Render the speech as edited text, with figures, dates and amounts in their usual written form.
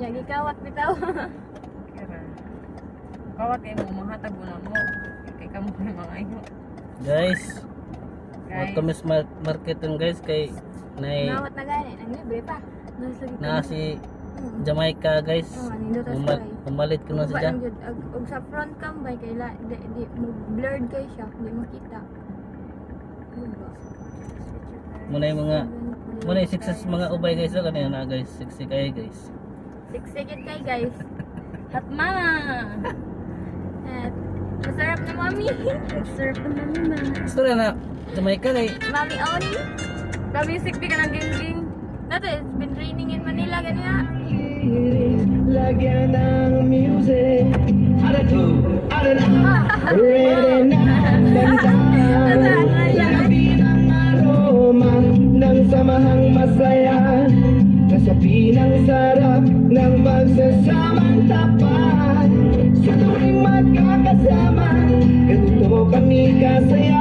Yagi kawat bitaw. Kawat kayo mo, mahatag mo na mo. Kay kamo na mga ayo. Guys, Guys, kami sa market dun guys kay Nawat na gani, nang libre pa. na si Jamaica guys. Nindot as kay. Umalit ko na Uba siya. lang jud og sa front cam bay kay di mo blurred kay siya, di makita. Muna yung mga muna yung success mga ubay guys. So kanina na guys. 60 kayo guys. 6 second kay guys. Hot mama! At masarap na mami. Serve naman na. Gusto na Jamaica kay Mami on. Ka-music di ka ng ging-ging. Nato, it's been raining in Manila ganyan. Lagyan ng music. Ada tu, ada na. Ready na dandan. Labi ng aroma ng samahang masaya. Kasapi ng sarap ng pagsasamang tapat. Sa tuwing magkakasama, ganito kami kasaya.